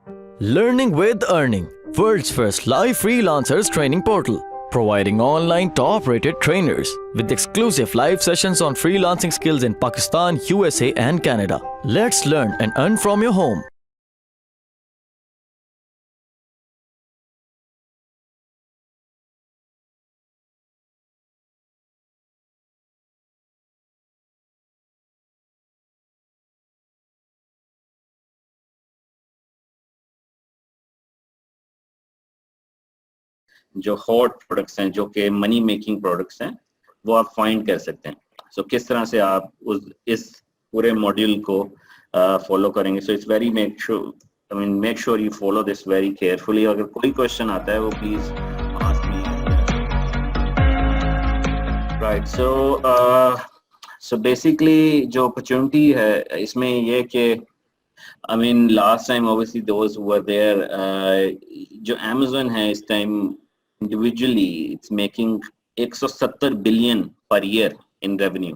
Learning with Earning, world's first live freelancers training portal, providing online top-rated trainers with exclusive live sessions on freelancing skills in Pakistan, USA and Canada. Let's learn and earn from your home. जो hot products हैं, जो कि money making products हैं, वो आप find कर सकते हैं. सो किस तरह से आप इस पूरे मॉड्यूल को फॉलो करेंगे. सो it's very make sure you follow this very carefully. अगर कोई क्वेश्चन आता है वो please ask me. Right. So basically जो अपॉर्चुनिटी है इसमें ये कि last time obviously those who were there, जो Amazon है इस time individually it's making 170 billion per year in revenue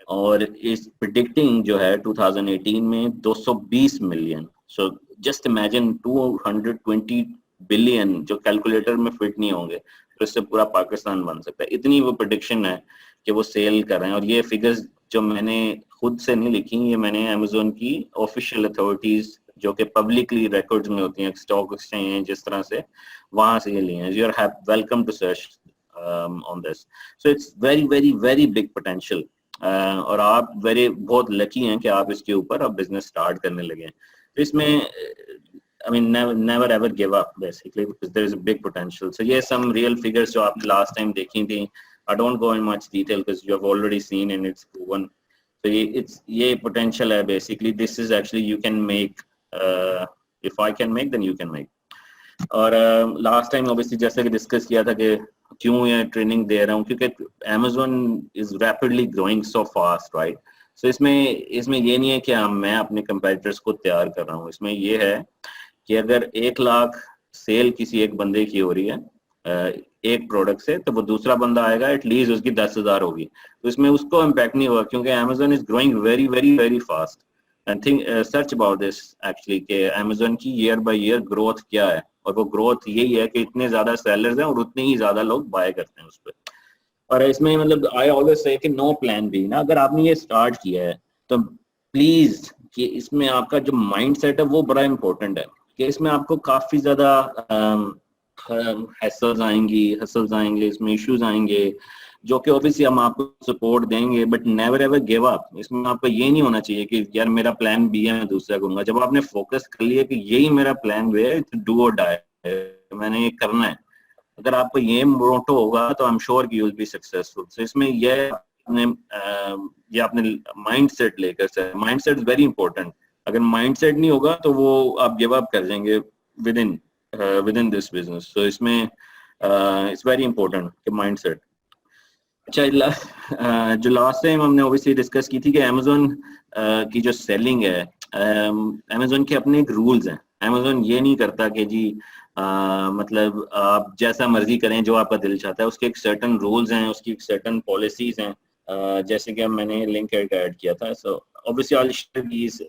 और is predicting जो है 2018 में 220 million. So just imagine 220 billion जो कैलकुलेटर में फिट नहीं होंगे तो इससे पूरा पाकिस्तान बन सकता है. इतनी वो प्रेडिक्शन है कि वो सेल कर रहे हैं. और ये फिगर्स जो मैंने खुद से नहीं लिखी, ये मैंने अमेज़न की ऑफिशियल अथॉरिटीज जो कि पब्लिकली रिकॉर्ड्स में होती हैं, स्टॉक एक्सचेंज जिस तरह से, वहां से ये लिए हैं. You are welcome to search on this. So it's very very very big potential. और आप बहुत लकी हैं कि आप इसके ऊपर अब बिजनेस स्टार्ट करने लगे हैं. तो इसमें never ever give up basically because there is a big potential. So yes, some real figures जो आपने last time देखी थी. I don't go in much detail because you have already seen and it's proven. So ये potential है basically. This is actually you can make. If I can make, then you can make. और last time obviously जैसे कि discuss किया था कि क्यों ये ट्रेनिंग दे रहा हूँ, क्योंकि Amazon is rapidly growing so fast, right? So इसमें ये नहीं है कि मैं अपने competitors को तैयार कर रहा हूँ. इसमें ये है कि अगर 1 लाख सेल किसी एक बंदे की हो रही है एक प्रोडक्ट से, तो वो दूसरा बंदा आएगा एटलीस्ट उसकी 10,000 होगी. तो इसमें उसको इम्पैक्ट नहीं होगा क्योंकि Amazon is growing very very very fast. And think search about this actually कि Amazon की ईयर बाय ईयर ग्रोथ क्या है. और वो ग्रोथ यही है कि इतने ज्यादा सेलर्स हैं और उतने ही ज्यादा लोग बाय करते हैं उस पर. और इसमें आई ऑलवेज से कि नो प्लान बी ना. अगर आपने ये स्टार्ट किया है तो प्लीज कि इसमें आपका जो माइंड सेट है वो बड़ा इंपॉर्टेंट है कि इसमें आपको काफी ज्यादा हसल्स आएंगे, इसमें इश्यूज आएंगे जो कि ऑब्वियसली हम आपको सपोर्ट देंगे, but never ever give up. इसमें आपको ये नहीं होना चाहिए कि यार मेरा प्लान बी है मैं दूसरा करूंगा. जब आपने फोकस कर लिया कि यही मेरा प्लान बी है, डू और डाई, मैंने ये करना है, अगर आपको ये मोटो होगा तो आई एम श्योर कि यू विल बी सक्सेसफुल. सो इसमें ये आपने माइंड सेट लेकर, mind set is very important. अगर माइंड सेट नहीं होगा तो वो आप गिव अप कर देंगे विद इन दिस बिजनेस. सो इसमें इट्स वेरी इंपॉर्टेंट कि माइंड सेट. अच्छा, जो लास्ट टाइम हमने ऑब्वियसली डिस्कस की थी कि Amazon की जो सेलिंग है, Amazon के अपने एक रूल्स हैं. Amazon ये नहीं करता कि जी मतलब आप जैसा मर्जी करें, जो आपका दिल चाहता है. उसके एक सर्टन रूल्स हैं, उसकी एक सर्टन पॉलिसीज हैं. जैसे कि मैंने लिंक ऐड किया था. So obviously I will share these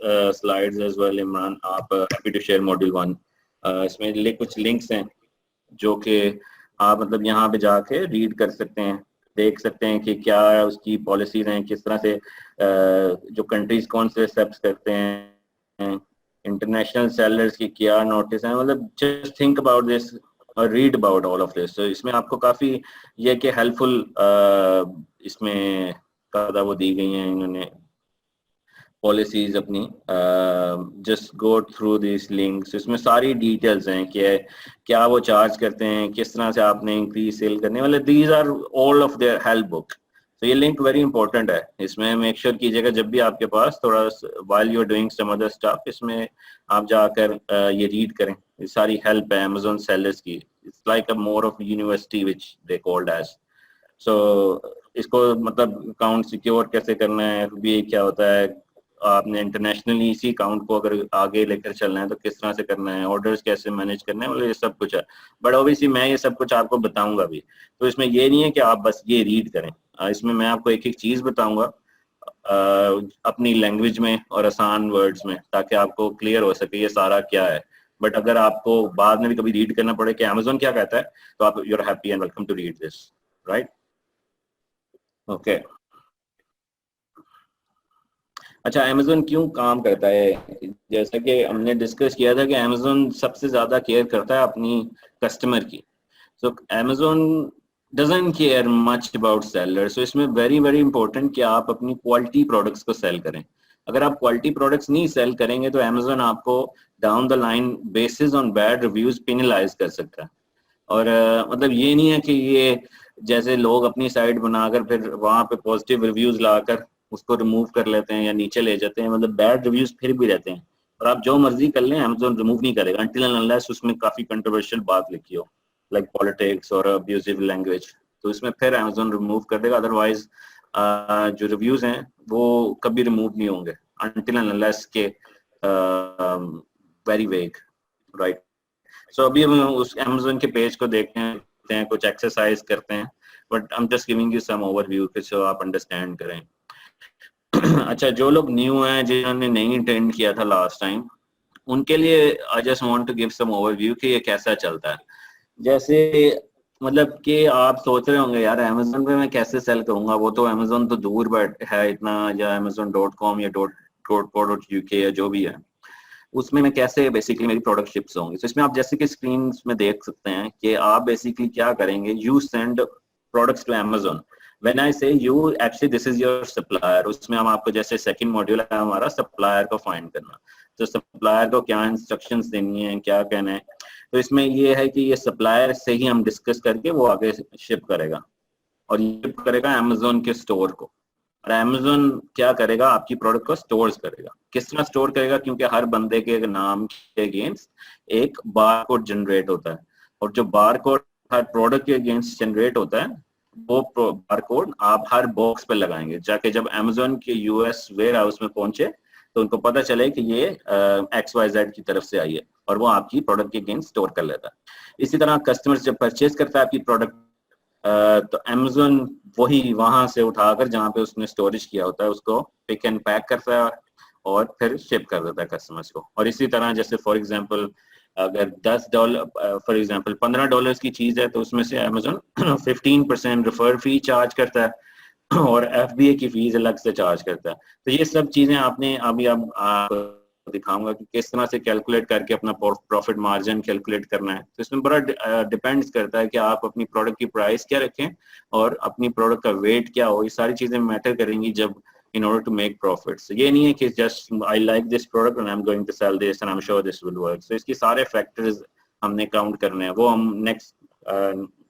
slides as well. Imran, आप हैप्पी टू शेयर मॉड्यूल 1. इसमें कुछ लिंक्स हैं जो कि आप मतलब यहाँ पे जाके रीड कर सकते हैं, देख सकते हैं कि क्या उसकी पॉलिसीज हैं, किस तरह से जो कंट्रीज कौन से स्टेप्स करते हैं, इंटरनेशनल सेलर्स की क्या नोटिस है. मतलब जस्ट थिंक अबाउट दिस और read about all of this. तो इसमें आपको काफी ये कि हेल्पफुल इसमें कायदा वो दी गई हैं इन्होंने पॉलिसीज अपनी. Just go through this links. इसमें सारी डिटेल्स हैं कि क्या वो चार्ज करते हैं, किस तरह से आपने इंक्रीज सेल करने वाले. These are all of their help book. तो ये लिंक वेरी इंपॉर्टेंट है. इसमें मेक श्योर कीजिएगा जब भी आपके पास थोड़ा while you are doing some other stuff, इसमें आप जाकर ये रीड करें. ये सारी हेल्प है Amazon सेलर्स की. It's like a more of university which they called age. So इसको मतलब अकाउंट सिक्योर कैसे करना है, FBA क्या होता है, आपने इंटरनेशनली इसी अकाउंट को अगर आगे लेकर चलना है तो किस तरह से करना है, ऑर्डर्स कैसे मैनेज करने हैं, मतलब ये सब कुछ है. बट ऑब्वियसली मैं ये सब कुछ आपको बताऊंगा भी. तो इसमें ये नहीं है कि आप बस ये रीड करें. इसमें मैं आपको एक एक चीज बताऊंगा अपनी लैंग्वेज में और आसान वर्ड्स में, ताकि आपको क्लियर हो सके ये सारा क्या है. बट अगर आपको बाद में भी कभी रीड करना पड़े कि अमेजोन क्या कहता है, तो आप you are happy and welcome to read this, right? Okay. अच्छा, अमेजोन क्यों काम करता है? जैसा कि हमने डिस्कस किया था कि अमेजोन सबसे ज्यादा केयर करता है अपनी कस्टमर की। So Amazon doesn't care much about seller. So इसमें वेरी वेरी इंपॉर्टेंट कि आप अपनी क्वालिटी प्रोडक्ट्स को सेल करें। अगर आप क्वालिटी प्रोडक्ट्स नहीं सेल करेंगे तो अमेजोन आपको down the line basis on bad reviews penalise कर सकता है। और मतलब ये नहीं है कि ये जैसे लोग अपनी साइट बनाकर फिर वहां पे पॉजिटिव रिव्यूज लाकर उसको रिमूव कर लेते हैं या नीचे ले जाते हैं, मतलब बैड रिव्यूज फिर भी रहते हैं और आप जो मर्जी कर लें अमेजोन रिमूव नहीं करेगा अनटिल एंड अनलेस उसमें काफी कंट्रोवर्शियल बात लिखी हो, लाइक पॉलिटिक्स और अब्यूजिव लैंग्वेज, तो इसमें फिर अमेजोन रिमूव कर देगा। अदरवाइज जो रिव्यूज हैं वो कभी रिमूव नहीं होंगे अनटिल एंड अनलेस के वेरी वेग, राइट? सो अभी हम उस अमेजोन के पेज को देखते हैं, कुछ एक्सरसाइज करते हैं, but I am just giving you some overview so आप अंडरस्टैंड करें। अच्छा, जो लोग न्यू हैं जिन्होंने नहीं अटेंड किया था लास्ट टाइम, उनके लिए I just want to give some overview कि ये कैसा चलता है। जैसे मतलब कि आप सोच रहे होंगे यार अमेजोन पे मैं कैसे सेल करूंगा, वो तो अमेजोन तो दूर बैठ है इतना, या amazon.com या .co.uk या जो भी है, उसमें मैं कैसे बेसिकली मेरी प्रोडक्ट शिप्स होंगी। तो इसमें आप जैसे कि स्क्रीन में देख सकते हैं कि आप बेसिकली क्या करेंगे, you send products to Amazon. When I say you, actually this is your supplier. उसमें हम आपको जैसे सेकंड मॉड्यूल है हमारा सप्लायर को फाइंड करना, तो सप्लायर को क्या इंस्ट्रक्शंस देनी है, क्या कहना है, तो इसमें ये है कि ये सप्लायर से ही हम डिस्कस करके वो आगे शिप करेगा और ये शिप करेगा अमेजोन के स्टोर को। और अमेजोन क्या करेगा, आपकी प्रोडक्ट को स्टोर करेगा। किस तरह स्टोर करेगा, क्योंकि हर बंदे के नाम के अगेंस्ट एक बार कोड जनरेट होता है और जो बार कोड हर प्रोडक्ट के अगेंस्ट जनरेट होता है वो बार कोड आप हर बॉक्स पे लगाएंगे, जाके जब अमेजोन के यूएस वेयर हाउस में पहुंचे तो उनको पता चले कि ये XYZ की तरफ से आई है और वो आपकी प्रोडक्ट के अगेंस्ट स्टोर कर लेता है। इसी तरह कस्टमर जब परचेज करता है आपकी प्रोडक्ट, तो अमेजोन वही वहां से उठाकर जहाँ पे उसने स्टोरेज किया होता है उसको पिक एंड पैक करता है और फिर शिप कर देता है कस्टमर्स को। और इसी तरह जैसे फॉर एग्जांपल अगर $10 फॉर एग्जांपल $15 की चीज है तो उसमें से अमेजोन 15% रेफर फी चार्ज करता है और FBA की फीस अलग से चार्ज करता है। तो ये सब चीजें आपने अभी अब दिखाऊंगा कि किस तरह से कैलकुलेट करके अपना प्रॉफिट मार्जिन कैलकुलेट करना है। तो इसमें बड़ा डिपेंड्स करता है कि आप अपनी प्रोडक्ट की प्राइस क्या रखें और अपनी प्रोडक्ट का वेट क्या हो, ये सारी चीजें मैटर करेंगी जब in order to make profits। ये नहीं है कि just I like this product and I'm going to sell this and I'm sure this will work। so इसकी सारे factors हमने काउंट करने हैं, वो हम नेक्स्ट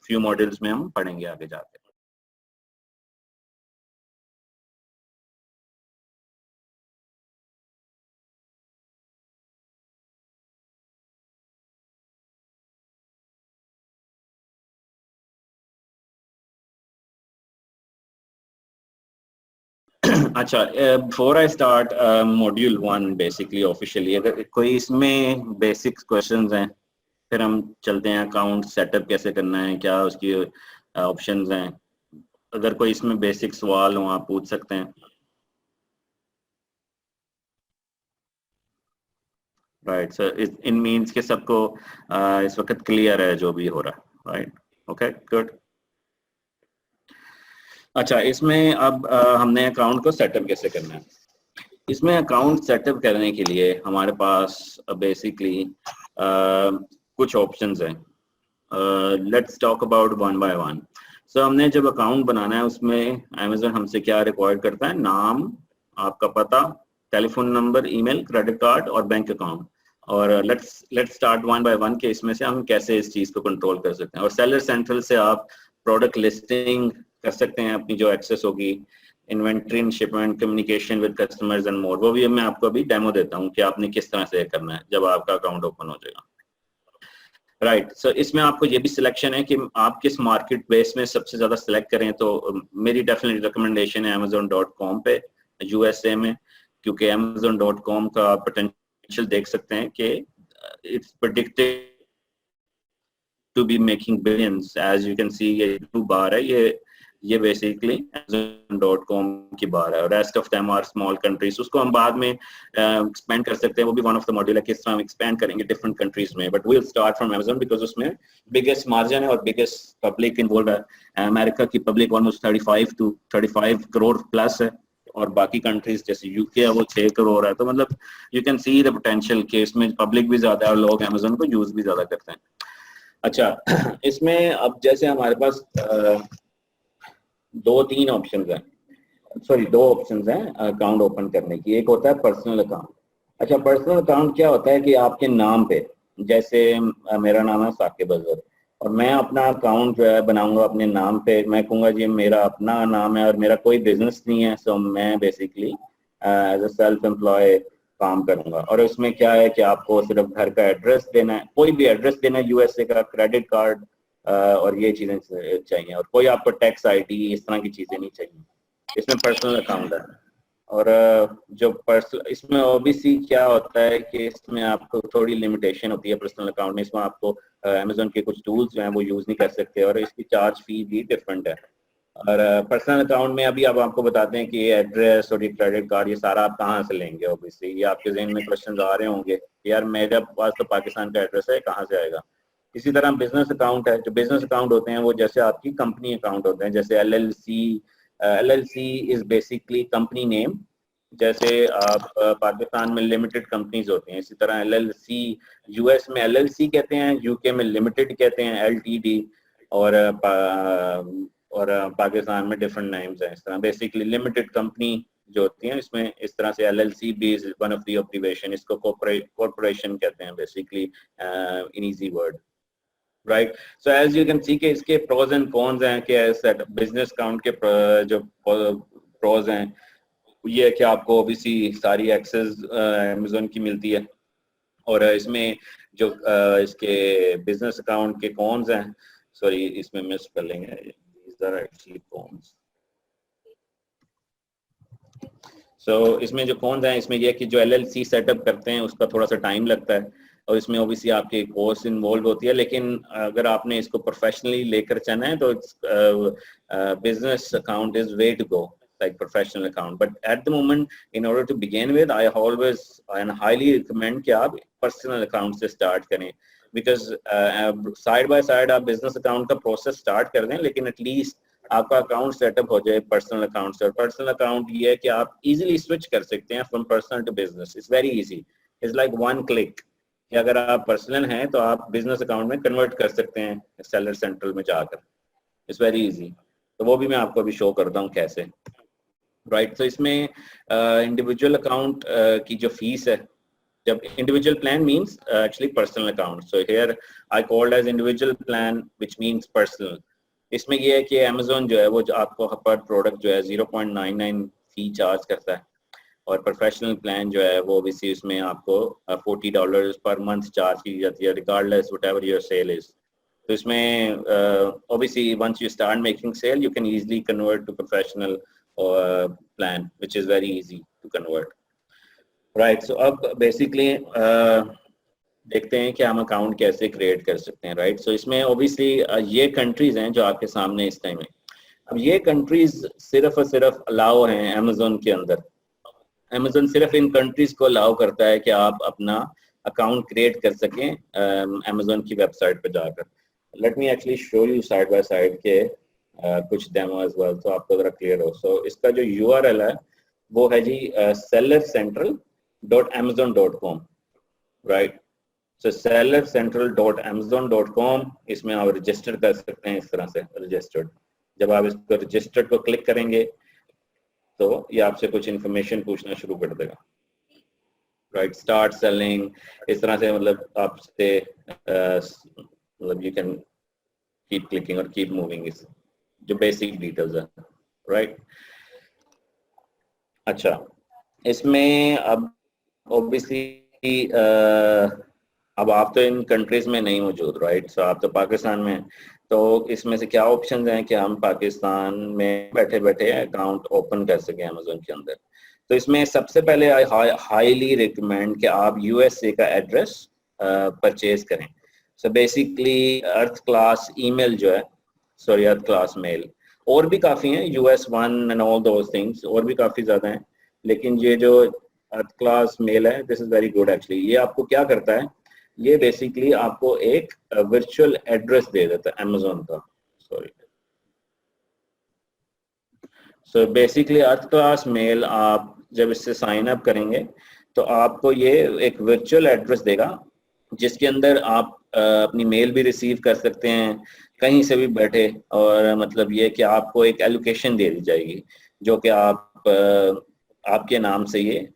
few मॉड्यूल्स में हम पढ़ेंगे आगे जाके। अच्छा, before I start module 1 basically officially, अगर कोई इसमें बेसिक क्वेश्चंस हैं फिर हम चलते हैं अकाउंट सेटअप कैसे करना है, क्या उसकी ऑप्शंस हैं। अगर कोई इसमें बेसिक सवाल हो आप पूछ सकते हैं। राइट, सर इन मीन्स के सबको इस वक्त क्लियर है जो भी हो रहा है, राइट? Okay, good. अच्छा, इसमें अब हमने अकाउंट को सेटअप कैसे करना है। इसमें अकाउंट सेटअप करने के लिए हमारे पास बेसिकली कुछ ऑप्शंस हैं। Let's talk about one by one. So हमने जब अकाउंट बनाना है उसमें अमेजोन हमसे क्या रिक्वायर्ड करता है, नाम, आपका पता, telephone number, email, credit card और बैंक अकाउंट। और let's start one by one के इसमें से हम कैसे इस चीज को कंट्रोल कर सकते हैं। और सेलर सेंट्रल से आप प्रोडक्ट लिस्टिंग कर सकते हैं अपनी जो एक्सेस होगी, inventory and shipment, communication with customers and more. वो भी मैं आपको अभी डेमो देता हूँ कि आपने किस तरह से करना है जब आपका अकाउंट ओपन हो जाएगा। राइट, सो इसमें आपको ये भी सिलेक्शन है कि आप किस मार्केट बेस में सबसे ज्यादा सिलेक्ट करें। तो मेरी डेफिनेटली रिकमेंडेशन है amazon.com पे USA में, क्योंकि amazon.com का पोटेंशियल देख सकते हैं कि it's predicted to be making billions. As you can see ये 2 बार है, ये ये बेसिकली Amazon.com की बार है और rest of them are small countries. उसको हम बाद में एक्सपेंड कर सकते हैं, वो भी वन ऑफ द मॉड्यूल है किस तरह हम एक्सपेंड करेंगे डिफरेंट कंट्रीज में, but we'll start from Amazon because उसमें बिगेस्ट मार्जिन है और बिगेस्ट पब्लिक इन्वॉल्व है। अमेरिका की पब्लिक ऑलमोस्ट 35 करोड़ प्लस है और बाकी कंट्रीज जैसे यूके है वो 6 करोड़ है। तो मतलब you can see the potential कि इसमें पब्लिक भी ज्यादा है और लोग Amazon को यूज भी ज्यादा करते हैं। अच्छा इसमें अब जैसे हमारे पास 2-3 ऑप्शंस हैं, सॉरी 2 ऑप्शंस हैं अकाउंट ओपन करने की। एक होता है पर्सनल अकाउंट। अच्छा पर्सनल अकाउंट क्या होता है कि आपके नाम पे, जैसे मेरा नाम है साकिब अजहर और मैं अपना अकाउंट जो है बनाऊंगा अपने नाम पे। मैं कहूँगा जी मेरा अपना नाम है और मेरा कोई बिजनेस नहीं है, सो मैं basically as a self employ काम करूंगा। और उसमें क्या है कि आपको सिर्फ घर का एड्रेस देना है, कोई भी एड्रेस देना है, यूएसए का क्रेडिट कार्ड और ये चीजें चाहिए और कोई आपको टैक्स आईडी इस तरह की चीजें नहीं चाहिए। इसमें पर्सनल अकाउंट है। और जो पर्सनल इसमें ओबीसी क्या होता है कि इसमें आपको थोड़ी लिमिटेशन होती है पर्सनल अकाउंट में। इसमें आपको अमेजोन के कुछ टूल्स जो हैं वो यूज नहीं कर सकते और इसकी चार्ज फी भी डिफरेंट है। और पर्सनल अकाउंट में अभी अब आपको बताते हैं कि ये एड्रेस और ये क्रेडिट कार्ड ये सारा आप कहाँ से लेंगे। ऑब्वियसली ये आपके जहन में क्वेश्चन आ रहे होंगे यार मेरे पास तो पाकिस्तान का एड्रेस है, कहाँ से आएगा। इसी तरह बिजनेस अकाउंट है। जो बिजनेस अकाउंट होते हैं वो जैसे आपकी कंपनी अकाउंट होते हैं, जैसे LLC is basically company name. जैसे आप पाकिस्तान में लिमिटेड कंपनीज होती हैं, इसी तरह एलएलसी यूएस में एलएलसी कहते हैं, यूके में लिमिटेड कहते हैं एलटीडी और पाकिस्तान में डिफरेंट नेम्स हैं। इस तरह बेसिकली लिमिटेड कंपनी जो होती है इसमें इस तरह से एलएलसी भी is one of the abbreviation. इसको कॉर्पोरेशन कहते हैं basically in easy word, right. So as you can see के इसके प्रोज एंड कॉन्स हैं कि बिजनेस अकाउंट के जो प्रोज हैं ये है कि आपको ऑब्वियसली सारी एक्सेस अमेज़न की मिलती है। और इसमें जो इसके बिजनेस अकाउंट के कॉन्स हैं, सॉरी इसमें मिस कर लेंगे, these are actually cons। सो इसमें जो कॉन्स हैं इसमें यह कि जो एलएलसी सेटअप करते हैं उसका थोड़ा सा टाइम लगता है और इसमें ओबियसली आपके कोर्स इन्वॉल्व होती है। लेकिन अगर आपने इसको प्रोफेशनली लेकर चलना है तो business account is way to go like professional account, but at the moment in order to begin with I always and highly recommend कि आप personal account से start करें because side by side आप business account का process start कर दें लेकिन at least आपका अकाउंट सेटअप हो जाए पर्सनल अकाउंट से। और पर्सनल अकाउंट ये है कि आप इजीली स्विच कर सकते हैं from personal to business. It's very easy, it's like one click कि अगर आप पर्सनल हैं तो आप बिजनेस अकाउंट में कन्वर्ट कर सकते हैं सेलर सेंट्रल में जाकर। It's very easy. तो वो भी मैं आपको अभी शो करता हूँ कैसे, राइट। तो इसमें इंडिविजुअल अकाउंट की जो फीस है, जब individual plan means actually personal account, so here I called as individual plan which means personal. इसमें यह है कि अमेज़न जो है वो जो आपको पर प्रोडक्ट जो है 0.99 फी चार्ज करता है और प्रोफेशनल प्लान जो है वो ओबियसली उसमें आपको $40 पर मंथ चार्ज की जाती है regardless whatever your sale is. तो इसमें obviously once you start making sale you can easily convert to professional plan which is very easy to convert, right। so अब basically देखते हैं कि हम अकाउंट कैसे क्रिएट कर सकते हैं, राइट। सो इसमें ओबियसली ये कंट्रीज हैं जो आपके सामने इस टाइम है। अब ये कंट्रीज सिर्फ और सिर्फ अलाउ हैं अमेज़न के अंदर। अमेज़न सिर्फ इन कंट्रीज को अलाउ करता है कि आप अपना अकाउंट क्रिएट कर सकें अमेज़न की वेबसाइट पर जाकर। Let me actually show you side by side के कुछ डेमो एज वेल तो आपको जरा क्लियर हो। सो इसका जो URL है वो है जी sellercentral.amazon.com, राइट। सो sellercentral.amazon.com, इसमें आप रजिस्टर कर सकते हैं इस तरह से रजिस्टर्ड। जब आप इसको रजिस्टर्ड को क्लिक करेंगे तो ये आपसे कुछ इन्फॉर्मेशन पूछना शुरू कर देगा, राइट। स्टार्ट सेलिंग इस तरह से, मतलब आपसे मतलब यू कैन कीप क्लिकिंग और कीप मूविंग, इस जो बेसिक डिटेल्स है, राइट। अच्छा इसमें अब ऑब्वियसली अब आप तो इन कंट्रीज में नहीं मौजूद, राइट। सो आप तो पाकिस्तान में हैं, तो इसमें से क्या ऑप्शंस हैं कि हम पाकिस्तान में बैठे बैठे अकाउंट ओपन कर सकें अमेज़न के अंदर। तो इसमें सबसे पहले आई हाईली रिकमेंड कि आप यूएसए का एड्रेस परचेज करें। सो बेसिकली अर्थ क्लास ईमेल जो है, सॉरी अर्थ क्लास मेल, और भी काफ़ी हैं, US1 and all those things, और भी काफ़ी ज़्यादा हैं, लेकिन ये जो अर्थ क्लास मेल है, this is very good actually. ये आपको क्या करता है, ये बेसिकली आपको एक वर्चुअल एड्रेस दे देता है अमेजोन का, sorry. So basically Earth Class Mail आप जब इससे साइन अप करेंगे तो आपको ये एक वर्चुअल एड्रेस देगा, जिसके अंदर आप अपनी मेल भी रिसीव कर सकते हैं कहीं से भी बैठे, और मतलब ये कि आपको एक एलोकेशन दे दी जाएगी, जो कि आपके नाम से ये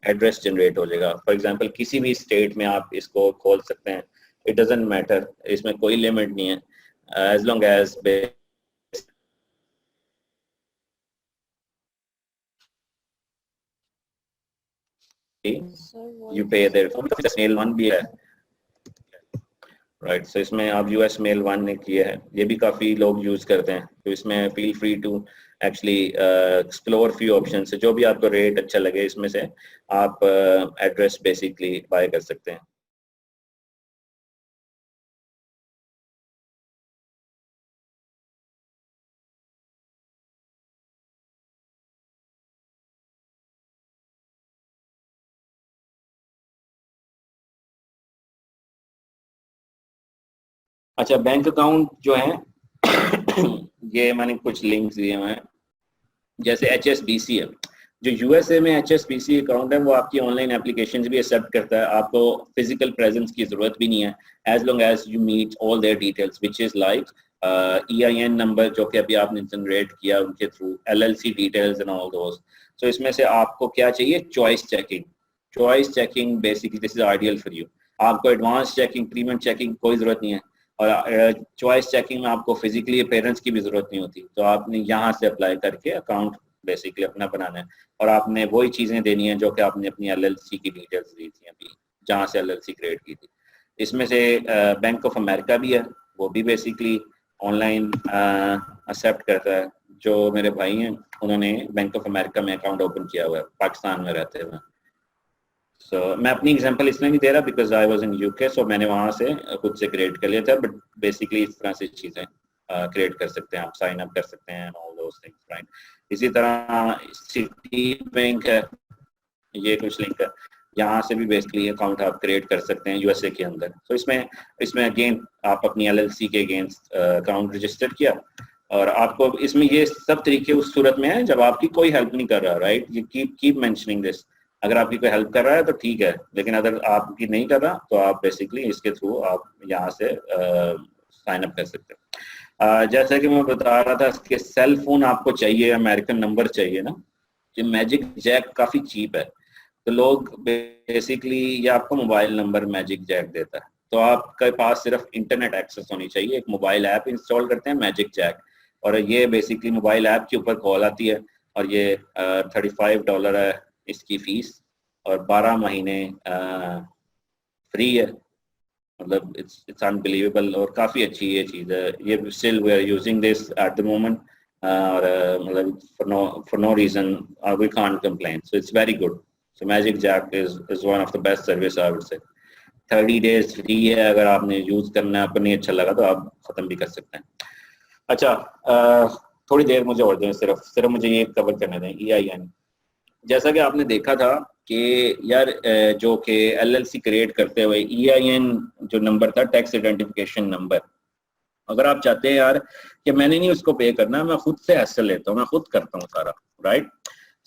एड्रेस जनरेट हो जाएगा। फॉर एग्जांपल किसी भी स्टेट में आप इसको खोल सकते हैं, इट डजंट मैटर, इसमें कोई लिमिट नहीं है, एज लॉन्ग एज यू पे देयर फोन। मेल वन भी है, राइट। सो इसमें आप US मेल वन ने किया है, ये भी काफ़ी लोग यूज़ करते हैं, तो इसमें feel free to actually explore few option है, जो भी आपको रेट अच्छा लगे इसमें से आप एड्रेस बेसिकली बाय कर सकते हैं। अच्छा, बैंक अकाउंट जो है ये मैंने कुछ लिंक्स दिए हुए हैं, जैसे HSBC है, जो USA में HSBC अकाउंट है वो आपकी ऑनलाइन एप्लीकेशन भी एक्सेप्ट करता है, आपको फिजिकल प्रेजेंस की जरूरत भी नहीं है, as long as you meet all their details which is like EIN number जो कि अभी आपने जनरेट किया उनके through, LLC details and all those. So इसमें से आपको क्या चाहिए, choice checking. Choice checking basically this is ideal for you. आपको एडवांस चेकिंग, प्रीमियम चेकिंग कोई जरूरत नहीं है, और चॉइस चेकिंग में आपको फिजिकली अपेयरेंस की भी जरूरत नहीं होती, तो आपने यहाँ से अप्लाई करके अकाउंट बेसिकली अपना बनाना है, और आपने वही चीजें देनी है जो कि आपने अपनी LLC की डिटेल्स दी थी अभी, जहाँ से LLC क्रिएट की थी। इसमें से बैंक ऑफ अमेरिका भी है, वो भी बेसिकली ऑनलाइन एक्सेप्ट करता है। जो मेरे भाई हैं उन्होंने बैंक ऑफ अमेरिका में अकाउंट ओपन किया हुआ है पाकिस्तान में रहते हुए। सो मैं अपनी एग्जांपल इसलिए नहीं दे रहा because I was in UK, सो मैंने वहाँ से खुद से क्रिएट कर लिया था, बट बेसिकली इस तरह से चीज़ें क्रिएट कर सकते हैं, आप साइन अप कर सकते हैं ऑल दोस थिंग्स, राइट। इसी तरह सिटी बैंक है, ये कुछ लिंक है, यहाँ से भी बेसिकली अकाउंट आप क्रिएट कर सकते हैं USA के अंदर। तो इसमें अगेन आप अपनी LLC के अगेंस्ट अकाउंट रजिस्टर किया, और आपको इसमें ये सब तरीके उस सूरत में है जब आपकी कोई हेल्प नहीं कर रहा, राइट। ये कीप मेंशनिंग दिस, अगर आपकी कोई हेल्प कर रहा है तो ठीक है, लेकिन अगर आपकी नहीं कर रहा तो आप बेसिकली इसके थ्रू आप यहाँ से साइन अप कर सकते हैं। जैसा कि मैं बता रहा था कि सेल फोन आपको चाहिए, अमेरिकन नंबर चाहिए ना, कि मैजिक जैक काफ़ी चीप है, तो लोग बेसिकली ये आपको मोबाइल नंबर मैजिक जैक देता है, तो आपके पास सिर्फ इंटरनेट एक्सेस होनी चाहिए, एक मोबाइल ऐप इंस्टॉल करते हैं मैजिक जैक, और ये बेसिकली मोबाइल ऐप के ऊपर कॉल आती है, और ये $35 है इसकी फीस, और 12 महीने फ्री है, मतलब इट्स अनबिलीवेबल, और काफ़ी अच्छी ये चीज़ है। ये still we are using this at the moment, और मतलब for no reason we can't complain, so it's very good. So Magic Jack is one of the best service I would say. 30 days free है, अगर आपने use करना है, आपको नहीं अच्छा लगा तो आप खत्म भी कर सकते हैं। अच्छा, थोड़ी देर मुझे और दें, सिर्फ मुझे ये कवर करने दें, EIN। जैसा कि आपने देखा था कि यार जो कि LLC क्रिएट करते हुए EIN जो नंबर था, टैक्स आइडेंटिफिकेशन नंबर, अगर आप चाहते हैं यार कि मैंने नहीं उसको पे करना, मैं खुद से हैसल लेता हूँ, मैं खुद करता हूँ सारा, राइट।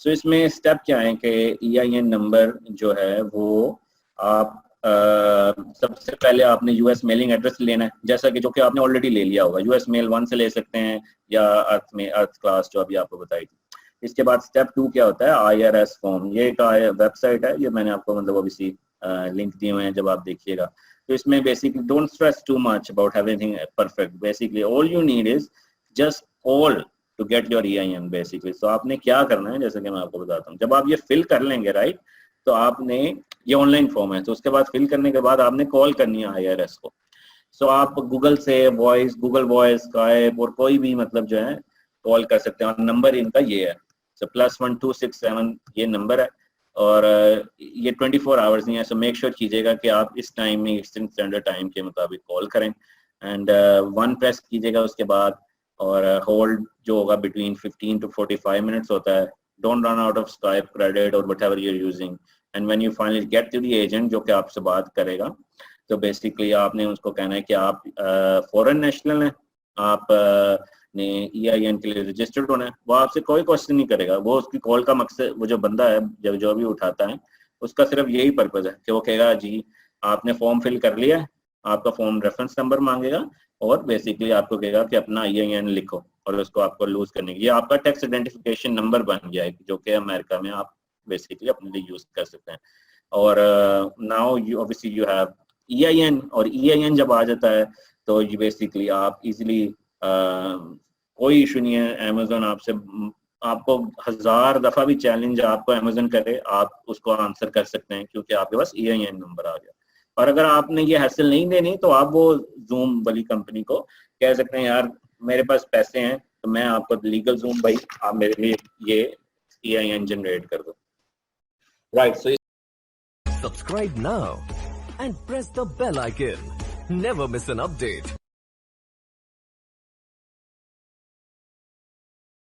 सो इसमें स्टेप क्या है कि EIN नंबर जो है वो आप सबसे पहले आपने US मेलिंग एड्रेस लेना है, जैसा कि जो कि आपने ऑलरेडी ले लिया होगा, US मेल 1 से ले सकते हैं, या अर्थ क्लास जो अभी आपको बताई थी। इसके बाद स्टेप 2 क्या होता है, IRS फॉर्म। ये एक वेबसाइट है, ये मैंने आपको मतलब अभी लिंक दिए हुए हैं, जब आप देखिएगा तो इसमें basically don't stress too much about everything perfect, basically all you need is just all to get your EIN basically. तो आपने क्या करना है, जैसे कि मैं आपको बताता हूँ, जब आप ये फिल कर लेंगे, राइट, तो आपने ये ऑनलाइन फॉर्म है, तो उसके बाद फिल करने के बाद आपने कॉल करनी है IRS को। सो आप गूगल से गूगल वॉइस, स्काइप और कोई भी मतलब जो है कॉल कर सकते हैं, और नंबर इनका ये है, सो +1267 ये नंबर है, और ये 24 आवर्स नहीं है, सो मेक श्योर कीजिएगा कि आप इस टाइम में ईस्टर्न स्टैंडर्ड टाइम के मुताबिक कॉल करें, एंड 1 प्रेस कीजिएगा उसके बाद, और होल्ड जो होगा बिटवीन 15 to 45 मिनट्स होता है. Don't run out of Skype credit और whatever you are using, and when you finally get to the agent जो कि आपसे बात करेगा, तो बेसिकली आपने उसको कहना है कि आप फॉरेन नेशनल हैं, आप ने EIN के लिए रजिस्टर्ड होना है. वो आपसे कोई क्वेश्चन नहीं करेगा. वो उसकी कॉल का मकसद, वो जो बंदा है जब जो भी उठाता है, उसका सिर्फ यही पर्पज है कि वो कहेगा जी आपने फॉर्म फिल कर लिया है, आपका फॉर्म रेफरेंस नंबर मांगेगा और बेसिकली आपको कहेगा कि अपना EIN लिखो, और उसको आपको लूज करने की, ये आपका टैक्स आइडेंटिफिकेशन नंबर बन गया है जो कि अमेरिका में आप बेसिकली अपने लिए यूज कर सकते हैं. और now you obviously you have EIN, और EIN जब आ जाता है तो ये बेसिकली आप इजीली कोई इशू नहीं है. अमेज़न आपको 1000 दफा भी चैलेंज आपको अमेज़न करे, आप उसको आंसर कर सकते हैं क्योंकि आपके पास EIN नंबर आ गया. और अगर आपने ये हासिल नहीं देनी तो आप वो जूम वाली कंपनी को कह सकते हैं यार मेरे पास पैसे हैं तो मैं आपको लीगल जूम भाई आप मेरे लिए ये EIN जनरेट कर दो. Right, so Subscribe now and press the bell icon. Never miss an update.